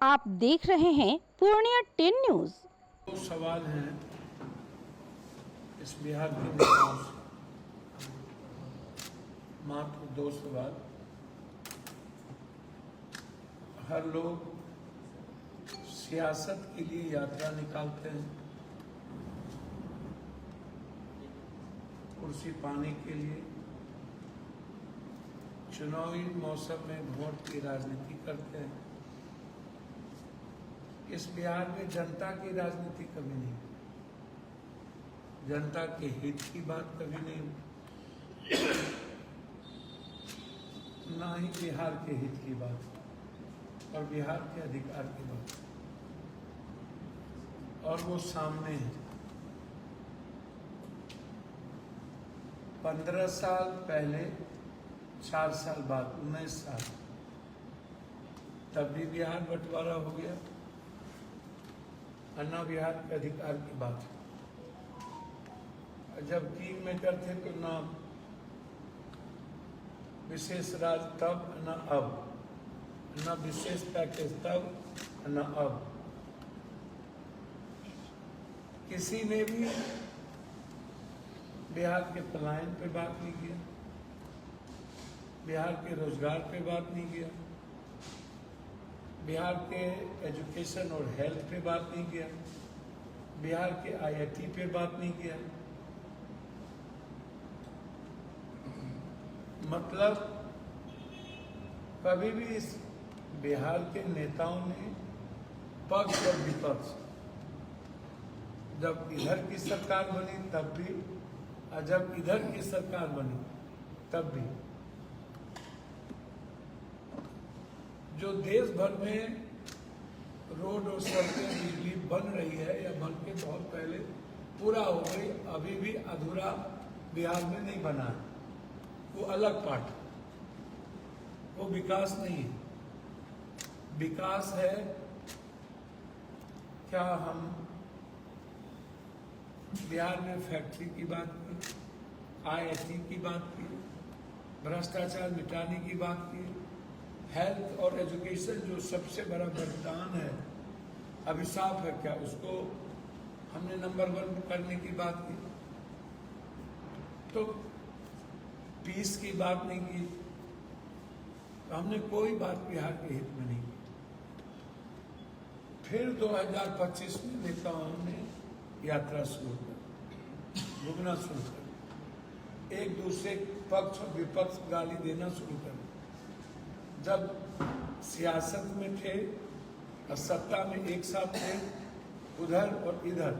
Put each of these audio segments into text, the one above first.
आप देख रहे हैं पूर्णिया 10 न्यूज। दो सवाल हैं इस बिहार के नेताओं से, मात्र दो सवाल। हर लोग सियासत के लिए यात्रा निकालते हैं, कुर्सी पाने के लिए, चुनावी मौसम में वोट की राजनीति करते हैं। इस बिहार में जनता की राजनीति कभी नहीं, जनता के हित की बात कभी नहीं, ना ही बिहार के हित की बात और बिहार के अधिकार की बात। और वो सामने है। 15 साल पहले, 4 साल बाद 19 साल, तब भी बिहार बंटवारा हो गया। अन्ना बिहार के अधिकार की बात है। जब किंग मेकर थे तो ना विशेष राज तब, न अब, न विशेष पैकेज तब, न अब। किसी ने भी बिहार के पलायन पे बात नहीं किया, बिहार के रोजगार पे बात नहीं किया, बिहार के एजुकेशन और हेल्थ पे बात नहीं किया, बिहार के आईआईटी पे बात नहीं किया। मतलब कभी भी इस बिहार के नेताओं ने पक्ष और विपक्ष, जब इधर की सरकार बनी तब भी और जब इधर की सरकार बनी तब भी, जो देश भर में रोड और सड़कें, बिजली बन रही है या बन के बहुत पहले पूरा हो गई, अभी भी अधूरा बिहार में नहीं बना है। वो अलग पार्ट, वो विकास नहीं है। विकास है क्या? हम बिहार में फैक्ट्री की बात की, आईआईटी की बात की, भ्रष्टाचार मिटाने की बात की, हेल्थ और एजुकेशन जो सबसे बड़ा वरदान है, अभिशाप है क्या, उसको हमने नंबर 1 करने की बात की। तो पीस की बात नहीं की, तो हमने कोई बात बिहार के हित में नहीं की। फिर 2025 में नेताओं ने यात्रा शुरू कर, घूमना शुरू कर, एक दूसरे पक्ष और विपक्ष गाली देना शुरू कर। जब सियासत में थे और सत्ता में एक साथ थे, उधर और इधर,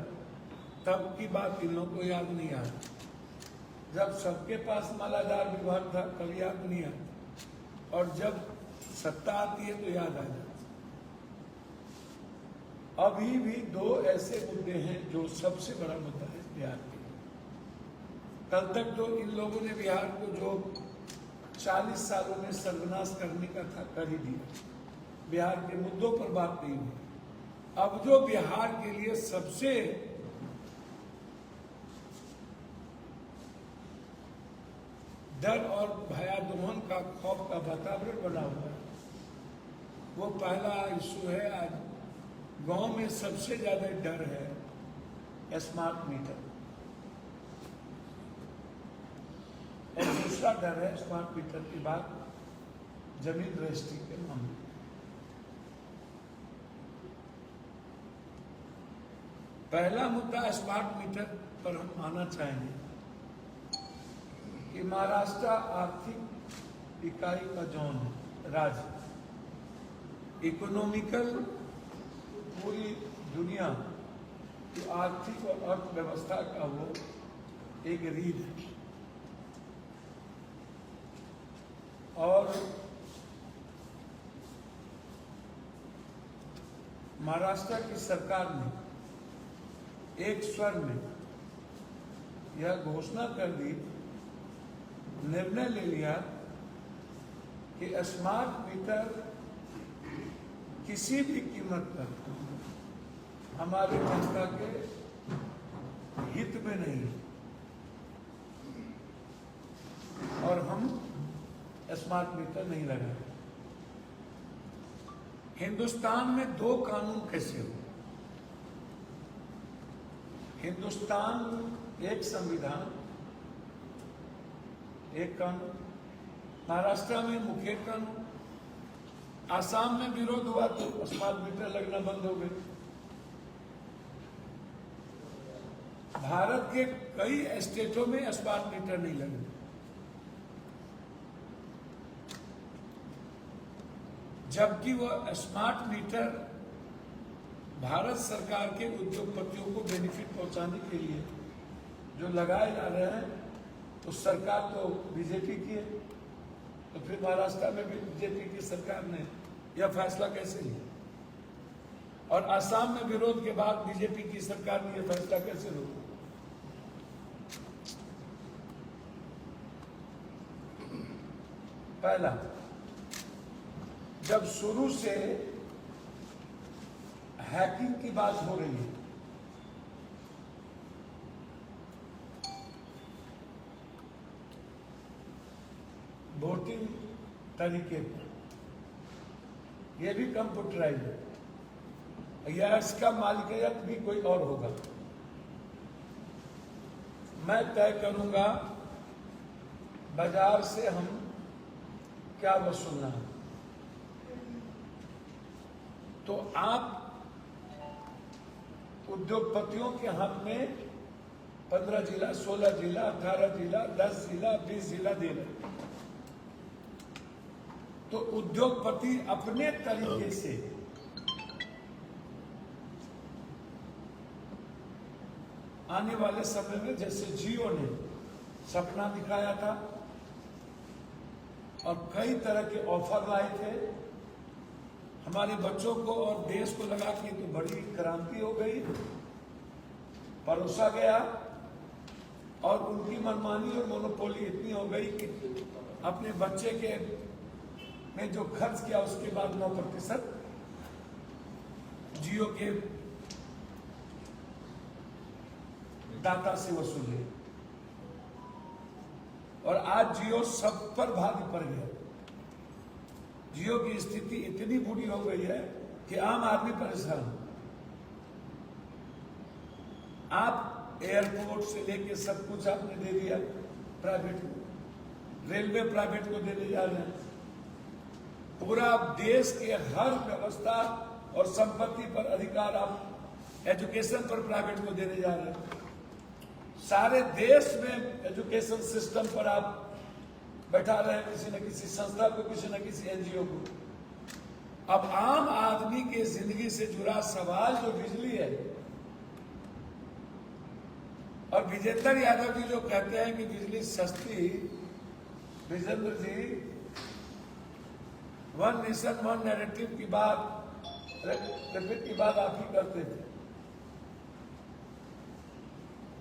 तब की बात इन लोगों को याद नहीं आती। जब सबके पास मालाधार विभाग था कल याद नहीं आता, और जब सत्ता आती है तो याद आ जाती। अभी भी 2 ऐसे मुद्दे हैं जो सबसे बड़ा मुद्दा है बिहार के। कल तक जो इन लोगों ने बिहार को जो 40 सालों में सर्वनाश करने का था कर ही दिया, बिहार के मुद्दों पर बात नहीं हुई। अब जो बिहार के लिए सबसे डर और भयादोहन का, खौफ का वातावरण बना हुआ है, वो पहला इशू है। आज गांव में सबसे ज्यादा डर है स्मार्ट मीटर, और दूसरा डर है स्मार्ट मीटर की बात जमीन रजिस्ट्री के मामले। पहला मुद्दा स्मार्ट मीटर पर हम आना चाहेंगे कि महाराष्ट्र आर्थिक इकाई का जोन है, राज्य, इकोनॉमिकल, पूरी दुनिया की आर्थिक और अर्थव्यवस्था का वो एक रीढ़ है। और महाराष्ट्र की सरकार ने एक स्वर में यह घोषणा कर दी, निर्णय ले लिया कि स्मार्ट मीटर किसी भी कीमत पर हमारे जनता के हित में नहीं, और हम स्मार्ट मीटर नहीं लगाए। हिंदुस्तान में दो कानून कैसे हो? हिंदुस्तान एक संविधान, एक कानून। महाराष्ट्र में मुखेड़ कानून, आसाम में विरोध हुआ तो स्मार्ट मीटर लगना बंद हो गए। भारत के कई स्टेटों में स्मार्ट मीटर नहीं लगे। जबकि वह स्मार्ट मीटर भारत सरकार के उद्योगपतियों को बेनिफिट पहुंचाने के लिए जो लगाए जा रहे हैं, तो सरकार तो बीजेपी की है, तो फिर महाराष्ट्र में भी बीजेपी की सरकार ने यह फैसला कैसे लिया? और असम में विरोध के बाद बीजेपी की सरकार ने यह फैसला कैसे रोका? पहला, जब शुरू से हैकिंग की बात हो रही है, वोटिंग तरीके पर, यह भी कंप्यूटराइज है या इसका मालिकियत भी कोई और होगा? मैं तय करूंगा बाजार से हम क्या वसूलना है। तो आप उद्योगपतियों के हाथ में 15 जिला, 16 जिला, 18 जिला, 10 जिला, 20 जिला दे रहे, तो उद्योगपति अपने तरीके से आने वाले समय में, जैसे जियो ने सपना दिखाया था और कई तरह के ऑफर लाए थे, हमारे बच्चों को और देश को लगा कि तो बड़ी क्रांति हो गई, परोसा गया, और उनकी मनमानी और मोनोपोली इतनी हो गई कि अपने बच्चे के में जो खर्च किया उसके बाद 9% जियो के दाता से वसूले, और आज जियो सब पर भारी पड़ गया। जियो की स्थिति इतनी बुरी हो गई है कि आम आदमी परेशान। आप एयरपोर्ट से लेके सब कुछ आपने दे दिया प्राइवेट को, रेलवे प्राइवेट को देने जा रहे हैं, पूरा देश के हर व्यवस्था और संपत्ति पर अधिकार आप एजुकेशन पर प्राइवेट को देने जा रहे हैं, सारे देश में एजुकेशन सिस्टम पर आप बैठा रहे हैं किसी न किसी संस्था को, किसी न किसी एनजीओ को। अब आम आदमी के जिंदगी से जुड़ा सवाल जो बिजली है, और विजेंद्र यादव जी जो कहते हैं कि बिजली सस्ती, विजेंद्र जी वन नेशन वन नैरेटिव की बात, रिपीट की बात आप ही करते थे।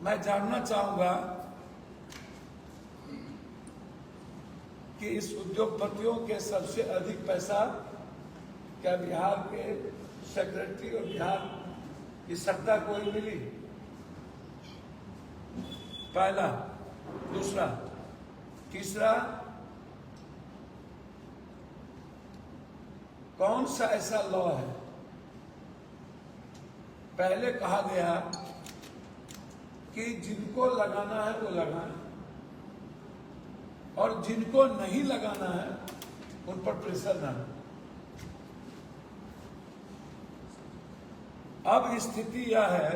मैं जानना चाहूंगा कि इस उद्योगपतियों के सबसे अधिक पैसा क्या बिहार के सेक्रेटरी और बिहार की सत्ता को ही मिली? पहला। दूसरा, तीसरा, कौन सा ऐसा लॉ है? पहले कहा गया कि जिनको लगाना है वो लगाएं, और जिनको नहीं लगाना है उन पर प्रेशर ना हो। अब स्थिति यह है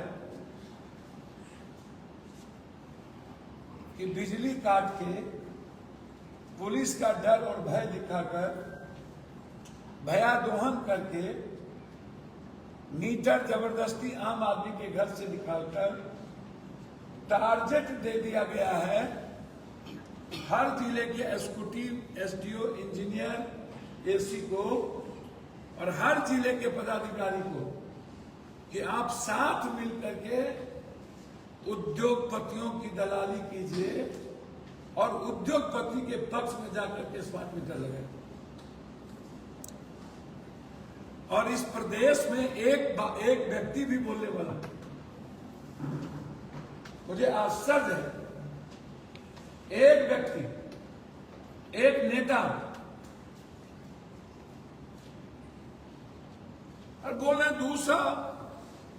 कि बिजली काट के पुलिस का डर और भय दिखाकर, भयादोहन करके, मीटर जबरदस्ती आम आदमी के घर से निकालकर टारगेट दे दिया गया है हर जिले के एग्जीक्यूटिव, एसडीओ, इंजीनियर, एसी को और हर जिले के पदाधिकारी को कि आप साथ मिलकर के उद्योगपतियों की दलाली कीजिए और उद्योगपति के पक्ष में जाकर के स्मार्ट मीटर लगाए। और इस प्रदेश में एक व्यक्ति भी बोलने वाला, मुझे आश्चर्य है, एक व्यक्ति, एक नेता और बोल रहे 200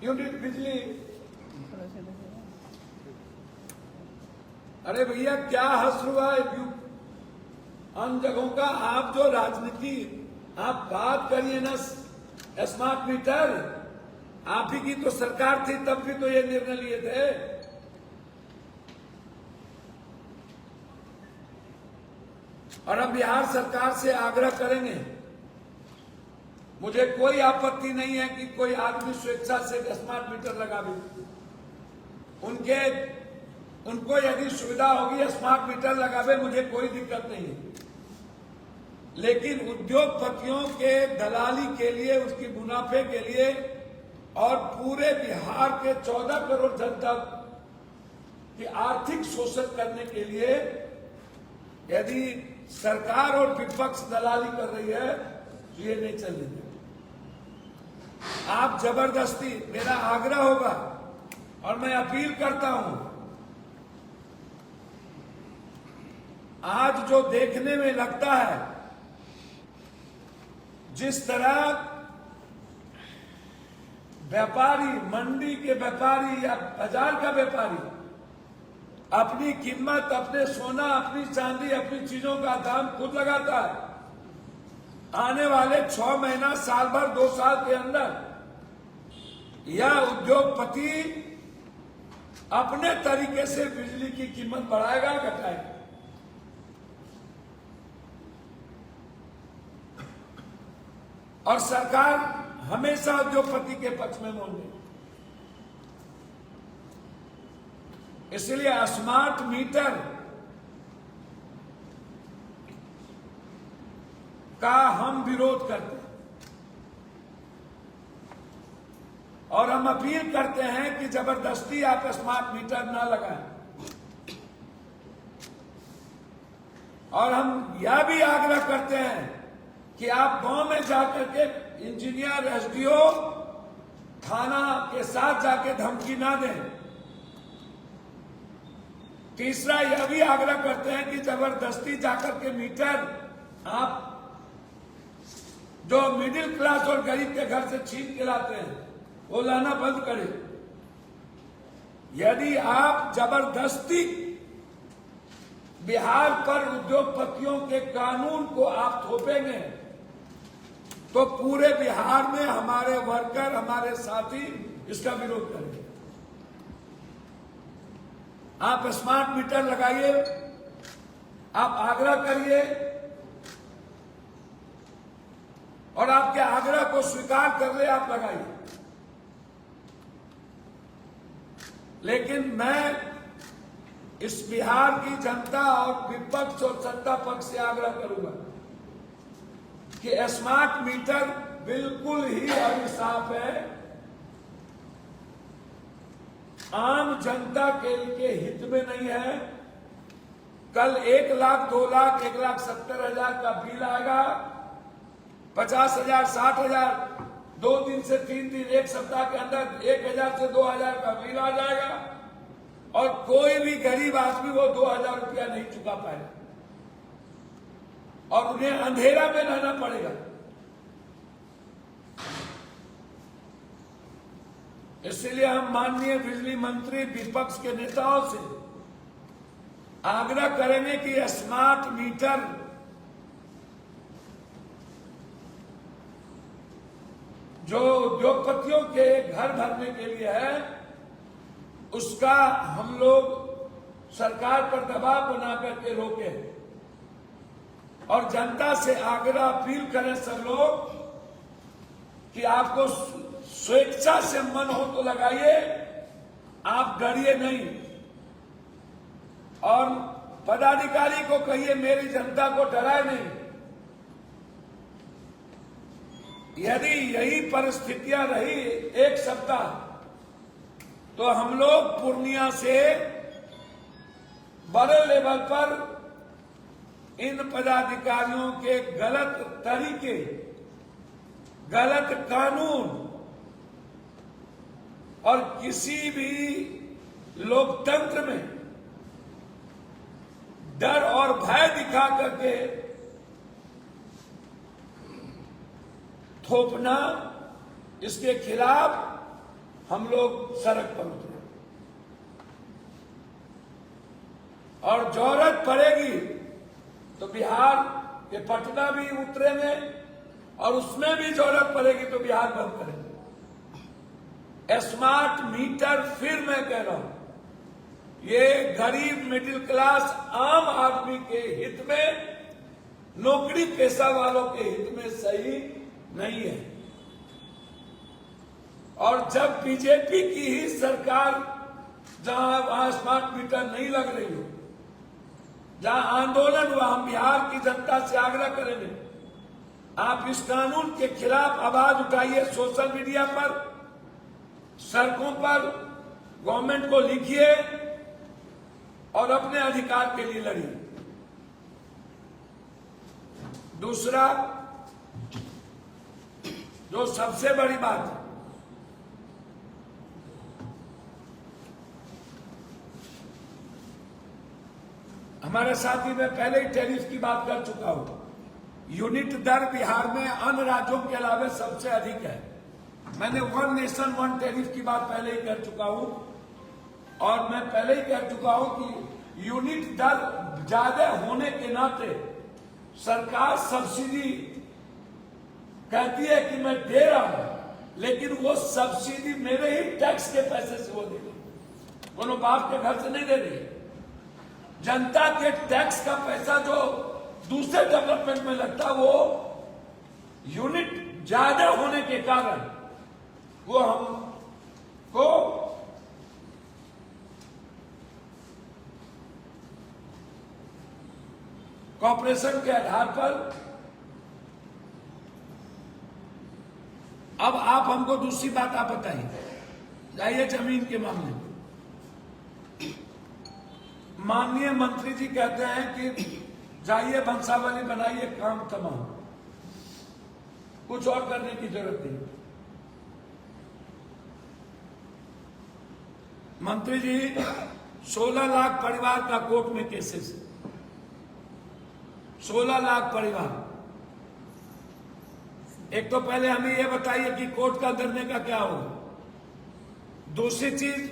यूनिट बिजली। अरे भैया क्या हश्र हुआ उन जगहों का। आप जो राजनीति आप बात करिए ना स्मार्ट मीटर, आप ही की तो सरकार थी, तब भी तो ये निर्णय लिए थे। और हम बिहार सरकार से आग्रह करेंगे, मुझे कोई आपत्ति नहीं है कि कोई आदमी स्वेच्छा से स्मार्ट मीटर लगावे, उनको यदि सुविधा होगी स्मार्ट मीटर लगावे, मुझे कोई दिक्कत नहीं है। लेकिन उद्योगपतियों के दलाली के लिए, उसकी मुनाफे के लिए और पूरे बिहार के 14 करोड़ जनता की आर्थिक शोषण करने के लिए यदि सरकार और विपक्ष दलाली कर रही है तो ये नहीं चलने देंगे। आप जबरदस्ती, मेरा आग्रह होगा और मैं अपील करता हूं, आज जो देखने में लगता है जिस तरह व्यापारी, मंडी के व्यापारी या बाजार का व्यापारी अपनी कीमत, अपने सोना, अपनी चांदी, अपनी चीजों का दाम खुद लगाता है, आने वाले 6 महीना, साल भर, 2 साल के अंदर यह उद्योगपति अपने तरीके से बिजली की कीमत बढ़ाएगा, घटाएगा। और सरकार हमेशा उद्योगपति के पक्ष में बोल रही। इसलिए स्मार्ट मीटर का हम विरोध करते हैं और हम अपील करते हैं कि जबरदस्ती आप स्मार्ट मीटर ना लगाएं। और हम यह भी आग्रह करते हैं कि आप गांव में जाकर के इंजीनियर, एसडीओ, थाना के साथ जाके धमकी ना दें। तीसरा यह भी आग्रह करते हैं कि जबरदस्ती जाकर के मीटर आप जो मिडिल क्लास और गरीब के घर से छीन के लाते हैं वो लाना बंद करें। यदि आप जबरदस्ती बिहार पर उद्योगपतियों के कानून को आप थोपेंगे तो पूरे बिहार में हमारे वर्कर, हमारे साथी इसका विरोध करेंगे। आप स्मार्ट मीटर लगाइए, आप आग्रह करिए और आपके आग्रह को स्वीकार कर ले, आप लगाइए। लेकिन मैं इस बिहार की जनता और विपक्ष और सत्ता पक्ष से आग्रह करूंगा कि स्मार्ट मीटर बिल्कुल ही अभिशाप है, आम जनता के हित में नहीं है। कल 1 लाख, 2 लाख, 1,70,000 का बिल आएगा, 50,000, 60,000, 2 दिन से 3 दिन, 1 सप्ताह के अंदर 1,000 से 2,000 का बिल आ जाएगा और कोई भी गरीब आदमी वो 2,000 रुपया नहीं चुका पाएगा और उन्हें अंधेरा में रहना पड़ेगा। इसलिए हम माननीय बिजली मंत्री, विपक्ष के नेताओं से आग्रह करेंगे कि स्मार्ट मीटर जो उद्योगपतियों के घर भरने के लिए है, उसका हम लोग सरकार पर दबाव बना करके रोके और जनता से आग्रह, अपील करें सब लोग कि आपको स्वेच्छा से मन हो तो लगाइए, आप डरिए नहीं। और पदाधिकारी को कहिए मेरी जनता को डराए नहीं। यदि यही परिस्थितियां रही 1 सप्ताह तो हम लोग पूर्णिया से बड़े लेवल पर इन पदाधिकारियों के गलत तरीके, गलत कानून और किसी भी लोकतंत्र में डर और भय दिखा करके थोपना इसके खिलाफ हम लोग सड़क पर उतरे और जरूरत पड़ेगी तो बिहार के पटना भी उतरेंगे और उसमें भी जरूरत पड़ेगी तो बिहार बंद करेंगे। स्मार्ट मीटर फिर मैं कह रहा हूं, ये गरीब मिडिल क्लास आम आदमी के हित में, नौकरी पेशा वालों के हित में सही नहीं है। और जब बीजेपी की ही सरकार जहां वहां स्मार्ट मीटर नहीं लग रही हो, जहां आंदोलन हुआ, हम बिहार की जनता से आग्रह करेंगे, आप इस कानून के खिलाफ आवाज उठाइए, सोशल मीडिया पर, सड़कों पर, गवर्नमेंट को लिखिए और अपने अधिकार के लिए लड़िए। दूसरा, जो सबसे बड़ी बात है, हमारे साथी में पहले ही टैरिफ की बात कर चुका हूं। यूनिट दर बिहार में अन्य राज्यों के अलावा सबसे अधिक है। मैंने वन नेशन वन टैरिफ की बात पहले ही कर चुका हूं और मैं पहले ही कह चुका हूं कि यूनिट दर ज्यादा होने के नाते सरकार सब्सिडी कहती है कि मैं दे रहा हूं, लेकिन वो सब्सिडी मेरे ही टैक्स के पैसे से वो देगी, दोनों बाप के घर से नहीं दे रही। जनता के टैक्स का पैसा जो दूसरे डेवलपमेंट में लगता, वो यूनिट ज्यादा होने के कारण वो हमको कॉर्पोरेशन के आधार पर। अब आप हमको दूसरी बात आप बताइए, जाइए जमीन के मामले में। माननीय मंत्री जी कहते हैं कि जाइए वंशावली बनाइए, काम तमाम, कुछ और करने की जरूरत नहीं। मंत्री जी, 16 लाख परिवार का कोर्ट में केसेस, 16 लाख परिवार। एक तो पहले हमें यह बताइए कि कोर्ट का धरने का क्या होगा। दूसरी चीज,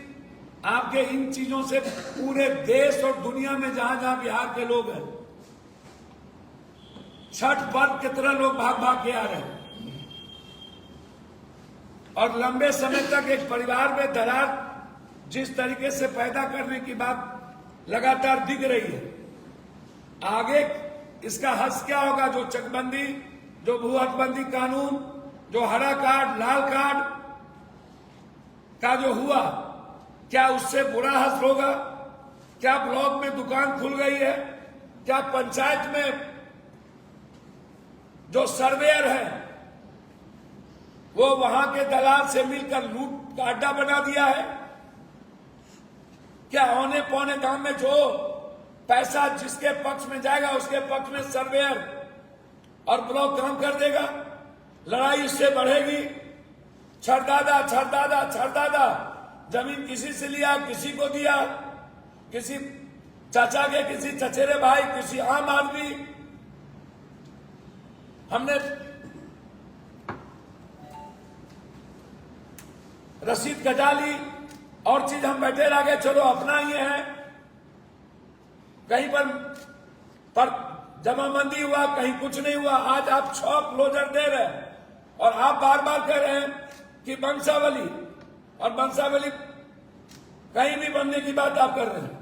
आपके इन चीजों से पूरे देश और दुनिया में जहां जहां बिहार के लोग हैं, छठ पर्व कितना लोग भाग भाग के आ रहे हैं और लंबे समय तक एक परिवार में दरार जिस तरीके से पैदा करने की बात लगातार दिख रही है, आगे इसका हद क्या होगा? जो चकबंदी, जो भू हकबंदी कानून, जो हरा कार्ड, लाल कार्ड का जो हुआ, क्या उससे बुरा हद होगा? क्या ब्लॉक में दुकान खुल गई है? क्या पंचायत में जो सर्वेयर है वो वहां के दलाल से मिलकर लूट का अड्डा बना दिया है? क्या औने पौने गांव में जो पैसा जिसके पक्ष में जाएगा उसके पक्ष में सर्वेयर और ब्लॉक काम कर देगा? लड़ाई इससे बढ़ेगी। छरदादा छरदादा छरदादा, जमीन किसी से लिया, किसी को दिया, किसी चाचा के, किसी चचेरे भाई, किसी आम आदमी। हमने रसीद कटा ली और चीज हम बैठे रह गए, चलो अपना ही है। कहीं पर जमाबंदी हुआ, कहीं कुछ नहीं हुआ। आज आप 6 क्लोजर दे रहे हैं और आप बार बार कह रहे हैं कि वंशावली, और वंशावली कहीं भी बनने की बात आप कर रहे हैं।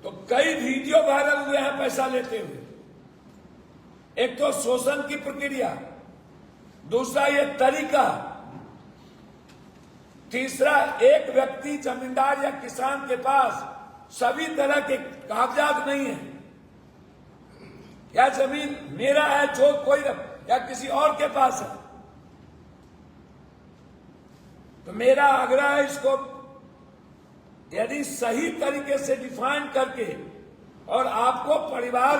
तो कई वीडियो वायरल हुए हैं पैसा लेते हुए। एक तो शोषण की प्रक्रिया, दूसरा ये तरीका, तीसरा एक व्यक्ति जमींदार या किसान के पास सभी तरह के कागजात नहीं है, या जमीन मेरा है जो कोई या किसी और के पास है। तो मेरा आग्रह है, इसको यदि सही तरीके से डिफाइन करके और आपको परिवार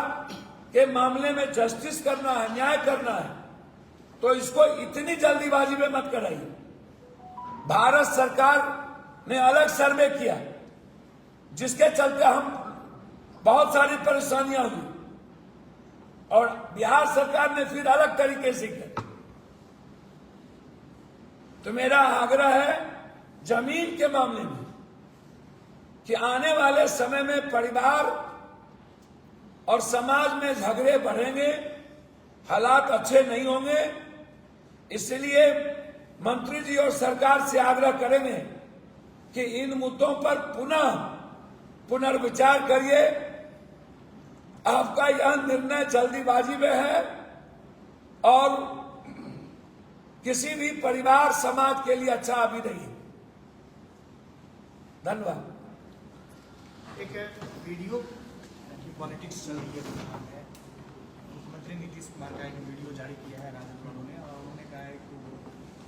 के मामले में जस्टिस करना है, न्याय करना है, तो इसको इतनी जल्दीबाजी में मत कराइए। भारत सरकार ने अलग सर्वे किया जिसके चलते हम बहुत सारी परेशानियां हुई, और बिहार सरकार ने फिर अलग तरीके से किया। तो मेरा आग्रह है जमीन के मामले में कि आने वाले समय में परिवार और समाज में झगड़े बढ़ेंगे, हालात अच्छे नहीं होंगे। इसलिए मंत्री जी और सरकार से आग्रह करेंगे कि इन मुद्दों पर पुनर्विचार करिए। आपका यह निर्णय जल्दीबाजी में है और किसी भी परिवार समाज के लिए अच्छा अभी नहीं है। धन्यवाद। एक वीडियो की पॉलिटिक्स चल रही है, मुख्यमंत्री नीतीश कुमार का एक वीडियो जारी किया है राजद